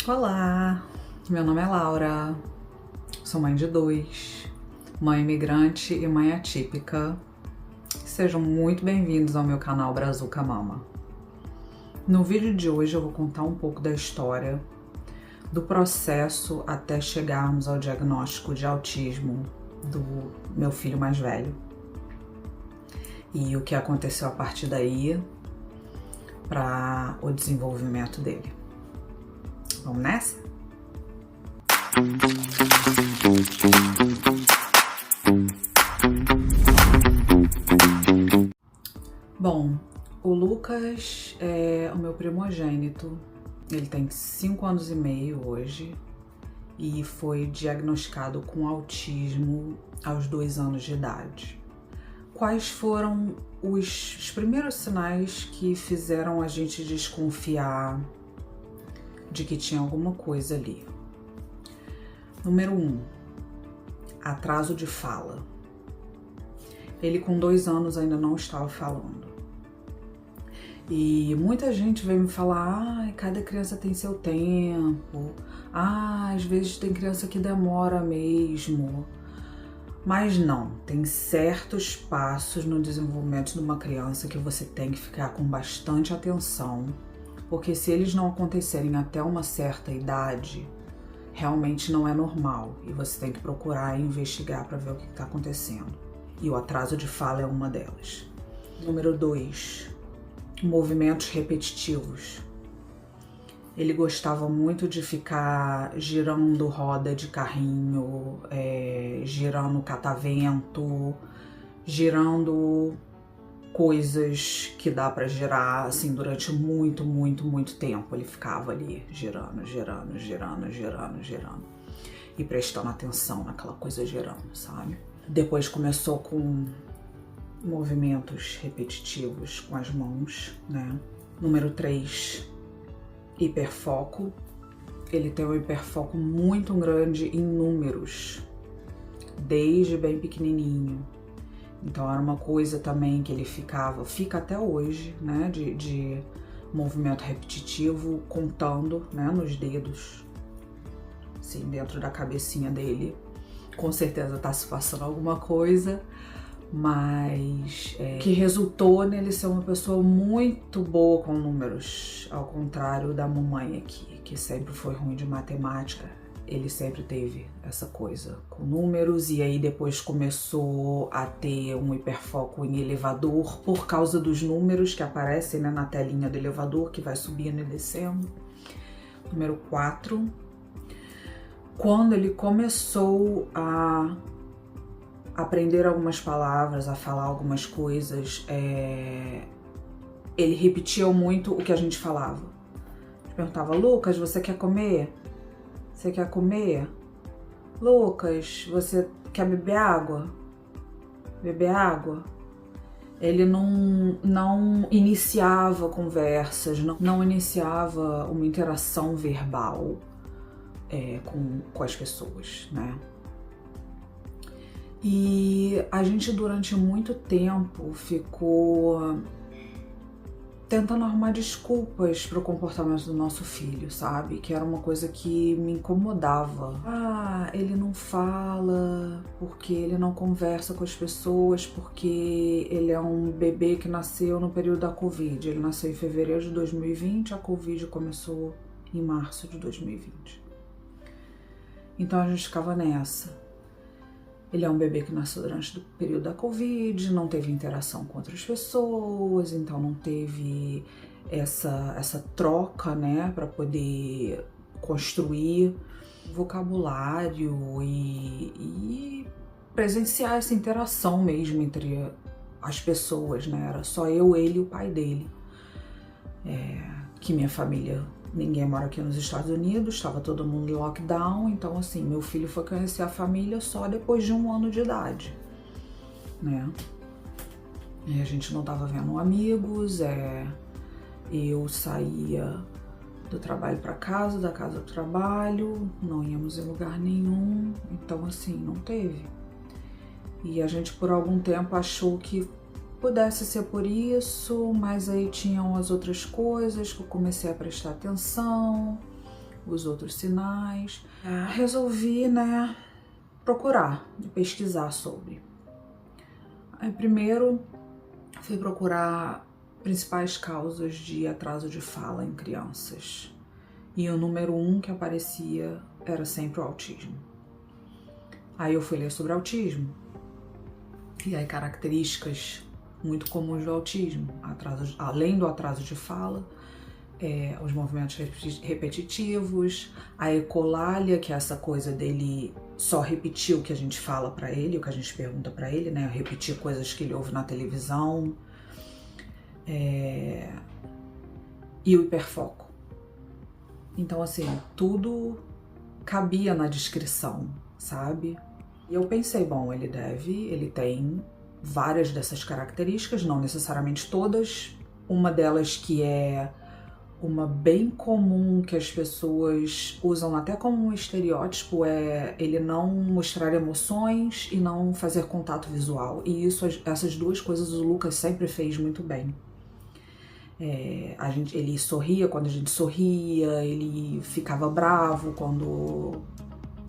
Olá, meu nome é Laura, sou mãe de 2, mãe imigrante e mãe atípica. Sejam muito bem-vindos ao meu canal Brazuca Mama. No vídeo de hoje eu vou contar um pouco da história do processo até chegarmos ao diagnóstico de autismo do meu filho mais velho e o que aconteceu a partir daí para o desenvolvimento dele. Vamos nessa? Bom, o Lucas é o meu primogênito. Ele tem 5 anos e meio hoje e foi diagnosticado com autismo aos 2 anos de idade. Quais foram os primeiros sinais que fizeram a gente desconfiar de que tinha alguma coisa ali? Número 1, atraso de fala. Ele com 2 anos ainda não estava falando. E muita gente veio me falar, cada criança tem seu tempo, às vezes tem criança que demora mesmo. Mas não, tem certos passos no desenvolvimento de uma criança que você tem que ficar com bastante atenção, porque se eles não acontecerem até uma certa idade, realmente não é normal e você tem que procurar e investigar para ver o que está acontecendo. E o atraso de fala é uma delas. Número 2, movimentos repetitivos. Ele gostava muito de ficar girando roda de carrinho, girando catavento, girando coisas que dá pra girar, assim, durante muito tempo. Ele ficava ali girando. E prestando atenção naquela coisa girando, sabe? Depois começou com movimentos repetitivos com as mãos, né? Número 3, hiperfoco. Ele tem um hiperfoco muito grande em números, desde bem pequenininho. Então era uma coisa também que ele fica até hoje, né, de movimento repetitivo, contando, né, nos dedos, assim, dentro da cabecinha dele. Com certeza tá se passando alguma coisa, mas que resultou nele ser uma pessoa muito boa com números, ao contrário da mamãe aqui, que sempre foi ruim de matemática. Ele sempre teve essa coisa com números e aí depois começou a ter um hiperfoco em elevador por causa dos números que aparecem, né, na telinha do elevador, que vai subindo e descendo. Número 4, quando ele começou a aprender algumas palavras, a falar algumas coisas, ele repetia muito o que a gente falava. Eu perguntava: Lucas, você quer comer? Você quer comer? Lucas, você quer beber água? Beber água? Ele não iniciava conversas, não iniciava uma interação verbal com as pessoas, né? E a gente durante muito tempo ficou tentando arrumar desculpas para o comportamento do nosso filho, sabe? Que era uma coisa que me incomodava. Ele não fala porque ele não conversa com as pessoas, porque ele é um bebê que nasceu no período da Covid. Ele nasceu em fevereiro de 2020, a Covid começou em março de 2020. Então a gente ficava nessa. Ele é um bebê que nasceu durante o período da Covid, não teve interação com outras pessoas, então não teve essa troca, né, para poder construir vocabulário e presenciar essa interação mesmo entre as pessoas, né? Era só eu, ele e o pai dele. Que minha família, ninguém mora aqui nos Estados Unidos, estava todo mundo em lockdown, então assim, meu filho foi conhecer a família só depois de 1 ano de idade, né? E a gente não tava vendo amigos, eu saía do trabalho para casa, da casa pro trabalho, não íamos em lugar nenhum, então assim, não teve. E a gente por algum tempo achou que pudesse ser por isso, mas aí tinham as outras coisas que eu comecei a prestar atenção, os outros sinais. Resolvi, né, procurar e pesquisar sobre. Aí, primeiro, fui procurar principais causas de atraso de fala em crianças. E o número 1 que aparecia era sempre o autismo. Aí eu fui ler sobre autismo. E aí, características muito comuns do autismo, além do atraso de fala, os movimentos repetitivos, a ecolalia, que é essa coisa dele só repetir o que a gente fala pra ele, o que a gente pergunta pra ele, né? Repetir coisas que ele ouve na televisão. E o hiperfoco. Então, assim, tudo cabia na descrição, sabe? E eu pensei, bom, ele tem várias dessas características, não necessariamente todas. Uma delas que é uma bem comum que as pessoas usam até como um estereótipo é ele não mostrar emoções e não fazer contato visual. E essas duas coisas o Lucas sempre fez muito bem. Ele sorria quando a gente sorria, ele ficava bravo quando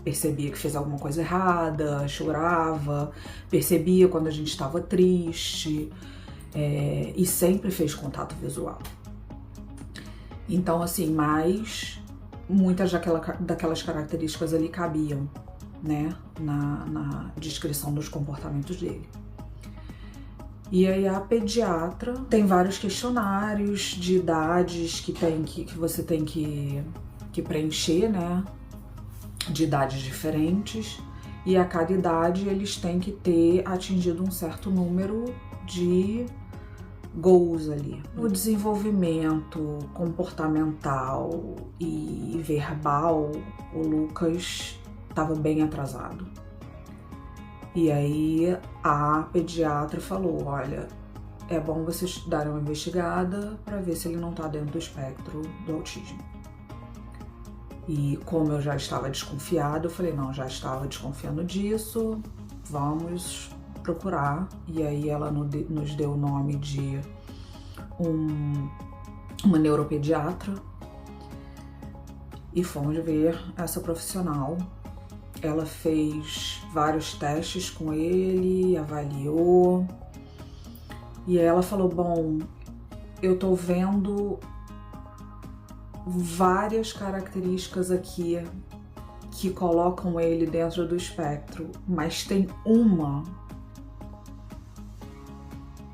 percebia que fez alguma coisa errada, chorava, percebia quando a gente estava triste, e sempre fez contato visual. Então, assim, muitas daquelas características ali cabiam, né, na descrição dos comportamentos dele. E aí a pediatra tem vários questionários de idades que você tem que preencher, né, de idades diferentes, e a cada idade eles têm que ter atingido um certo número de goals ali. O desenvolvimento comportamental e verbal, o Lucas estava bem atrasado. E aí a pediatra falou, olha, é bom vocês darem uma investigada para ver se ele não está dentro do espectro do autismo. E como eu já estava desconfiada, eu falei, não, já estava desconfiando disso, vamos procurar. E aí ela nos deu o nome de uma neuropediatra e fomos ver essa profissional. Ela fez vários testes com ele, avaliou, e aí ela falou, bom, eu tô vendo várias características aqui que colocam ele dentro do espectro, mas tem uma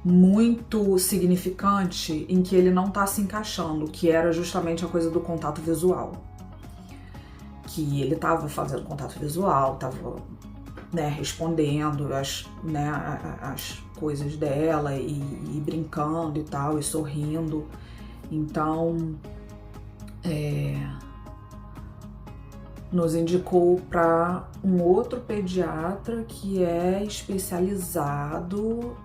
muito significante em que ele não tá se encaixando, que era justamente a coisa do contato visual. Que ele tava fazendo contato visual, tava, né, respondendo as coisas dela e brincando e tal, e sorrindo. Então, nos indicou para um outro pediatra que é especializado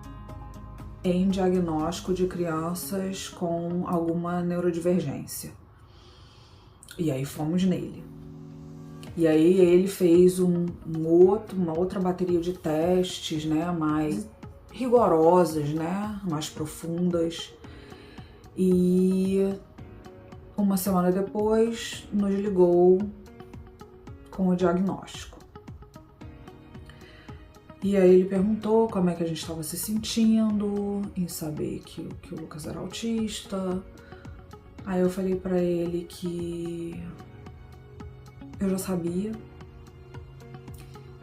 em diagnóstico de crianças com alguma neurodivergência. E aí fomos nele. E aí ele fez uma outra bateria de testes, né, mais rigorosas, né, mais profundas. E uma semana depois nos ligou com o diagnóstico. E aí ele perguntou como é que a gente estava se sentindo, em saber que o Lucas era autista. Aí eu falei pra ele que eu já sabia,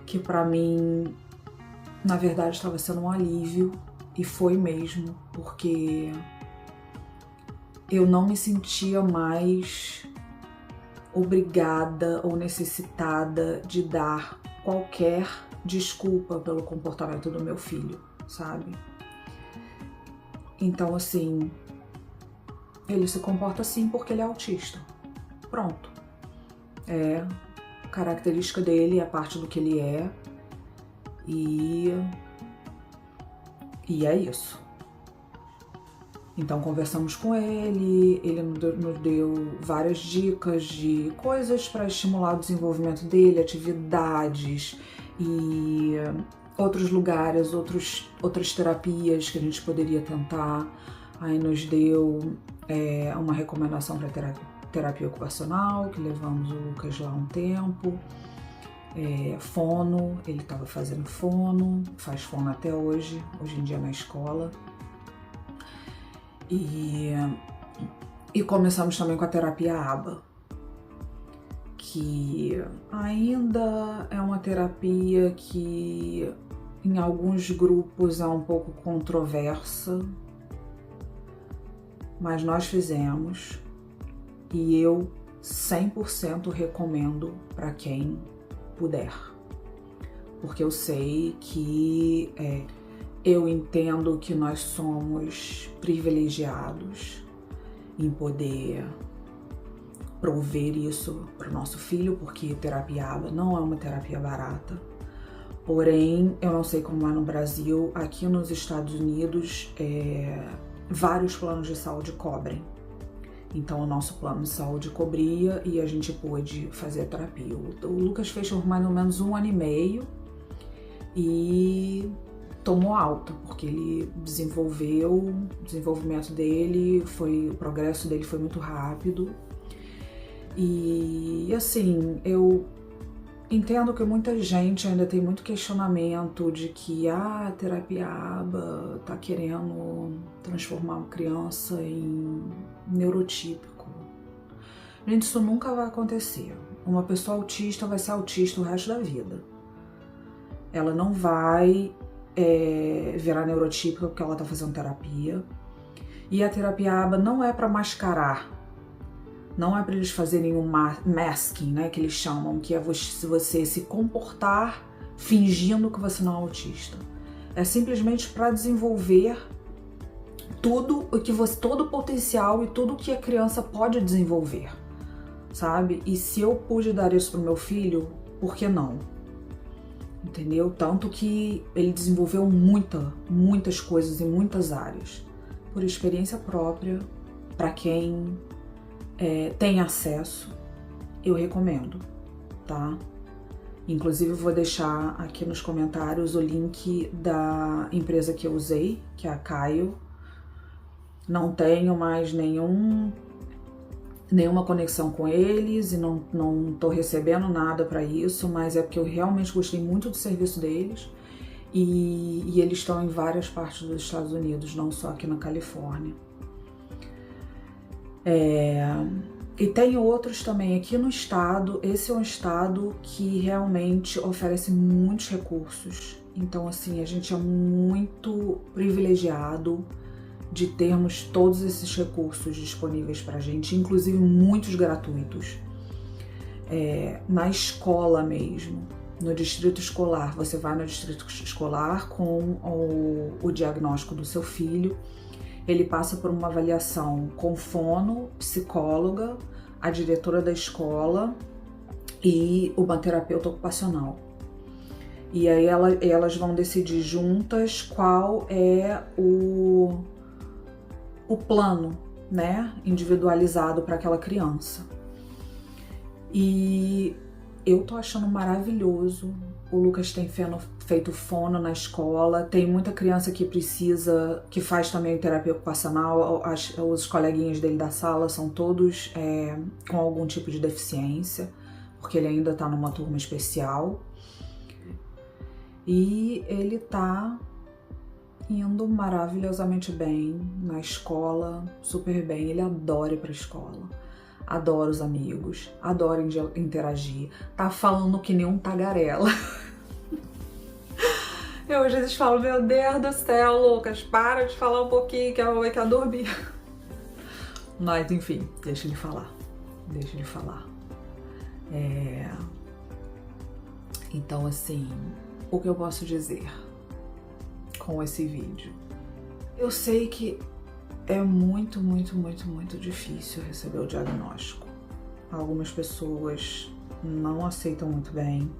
que pra mim, na verdade, estava sendo um alívio, e foi mesmo, porque eu não me sentia mais obrigada ou necessitada de dar qualquer desculpa pelo comportamento do meu filho, sabe? Então, assim, ele se comporta assim porque ele é autista. Pronto. É característica dele, é parte do que ele é. E é isso. Então conversamos com ele nos deu várias dicas de coisas para estimular o desenvolvimento dele, atividades e outros lugares, outras terapias que a gente poderia tentar. Aí nos deu uma recomendação para terapia ocupacional, que levamos o Lucas lá um tempo. Fono, ele estava fazendo fono, faz fono até hoje em dia na escola. E começamos também com a terapia ABA, que ainda é uma terapia que em alguns grupos é um pouco controversa, mas nós fizemos e eu 100% recomendo para quem puder, porque eu sei que eu entendo que nós somos privilegiados em poder prover isso para o nosso filho, porque terapia ABA não é uma terapia barata. Porém, eu não sei como é no Brasil, aqui nos Estados Unidos, vários planos de saúde cobrem. Então, o nosso plano de saúde cobria e a gente pôde fazer a terapia. O Lucas fez por mais ou menos 1 ano e meio e tomou alta, porque ele o desenvolvimento dele o progresso dele foi muito rápido. E assim, eu entendo que muita gente ainda tem muito questionamento de que a terapia ABA tá querendo transformar uma criança em neurotípico. Gente, isso nunca vai acontecer. Uma pessoa autista vai ser autista o resto da vida. Ela não vai virar neurotípica porque ela tá fazendo terapia. E a terapia ABA não é para mascarar. Não é para eles fazerem um masking, né, que eles chamam, que é você se comportar fingindo que você não é autista. É simplesmente para desenvolver todo o potencial e tudo que a criança pode desenvolver, sabe? E se eu pude dar isso pro meu filho, por que não? Entendeu? Tanto que ele desenvolveu muitas coisas em muitas áreas. Por experiência própria, para quem tem acesso, eu recomendo, tá? Inclusive, eu vou deixar aqui nos comentários o link da empresa que eu usei, que é a Caio. Não tenho mais nenhuma conexão com eles e não tô recebendo nada para isso, mas é porque eu realmente gostei muito do serviço deles e eles estão em várias partes dos Estados Unidos, não só aqui na Califórnia. E tem outros também aqui no estado. Esse é um estado que realmente oferece muitos recursos. Então, assim, a gente é muito privilegiado de termos todos esses recursos disponíveis pra gente, inclusive muitos gratuitos. Na escola mesmo, no distrito escolar, você vai no distrito escolar com o diagnóstico do seu filho. Ele passa por uma avaliação com fono, psicóloga, a diretora da escola e uma terapeuta ocupacional. E aí elas vão decidir juntas qual é o plano, né, individualizado para aquela criança. E eu tô achando maravilhoso. O Lucas tem feito fono na escola, tem muita criança que faz também terapia ocupacional. Os coleguinhas dele da sala são todos com algum tipo de deficiência, porque ele ainda tá numa turma especial. E ele tá indo maravilhosamente bem na escola, super bem. Ele adora ir pra escola, adora os amigos, adora interagir, tá falando que nem um tagarela. Eu às vezes falo, meu Deus do céu, Lucas, para de falar um pouquinho que a mamãe quer dormir. Mas enfim, deixa ele falar. Então, assim, o que eu posso dizer com esse vídeo? Eu sei que é muito difícil receber o diagnóstico. Algumas pessoas não aceitam muito bem,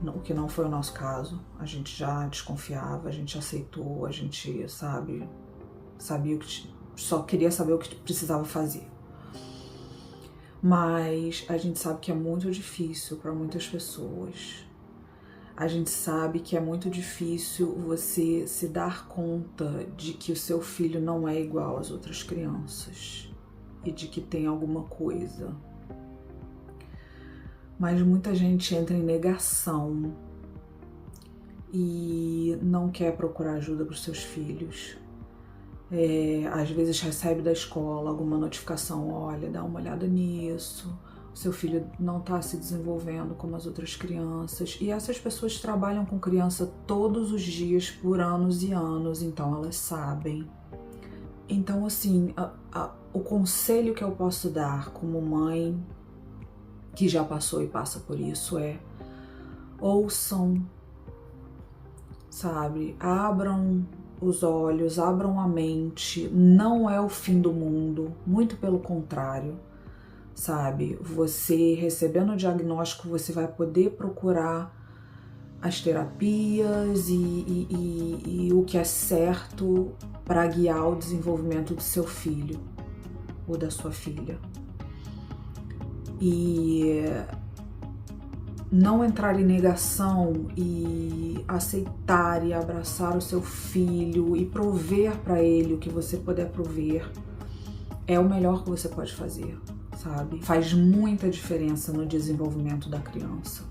o que não foi o nosso caso. A gente já desconfiava, a gente aceitou, a gente sabia só queria saber o que precisava fazer. Mas a gente sabe que é muito difícil para muitas pessoas. A gente sabe que é muito difícil você se dar conta de que o seu filho não é igual às outras crianças. e de que tem alguma coisa. Mas muita gente entra em negação e não quer procurar ajuda para os seus filhos. Às vezes recebe da escola alguma notificação, olha, dá uma olhada nisso, o seu filho não está se desenvolvendo como as outras crianças. E essas pessoas trabalham com criança todos os dias por anos e anos, então elas sabem. Então, assim, o conselho que eu posso dar como mãe que já passou e passa por isso é: ouçam, sabe? Abram os olhos, abram a mente. Não é o fim do mundo, muito pelo contrário, sabe? Você recebendo o diagnóstico, você vai poder procurar as terapias e o que é certo para guiar o desenvolvimento do seu filho ou da sua filha. E não entrar em negação e aceitar e abraçar o seu filho e prover para ele o que você puder prover é o melhor que você pode fazer, sabe? Faz muita diferença no desenvolvimento da criança.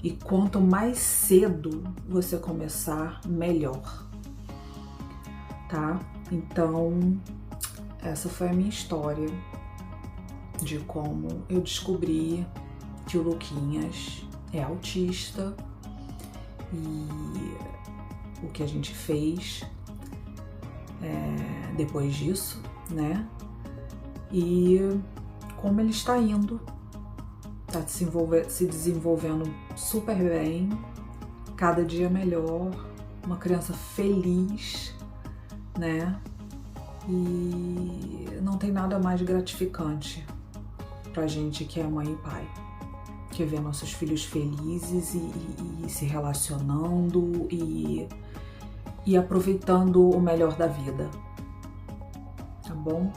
E quanto mais cedo você começar, melhor, tá? Então, essa foi a minha história de como eu descobri que o Luquinhas é autista e o que a gente fez depois disso, né? E como ele está indo, tá se desenvolvendo super bem, cada dia melhor, uma criança feliz, né? E não tem nada mais gratificante pra gente que é mãe e pai, que ver nossos filhos felizes e se relacionando e aproveitando o melhor da vida, tá bom?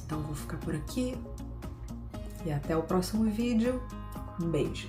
Então eu vou ficar por aqui e até o próximo vídeo. Um beijo!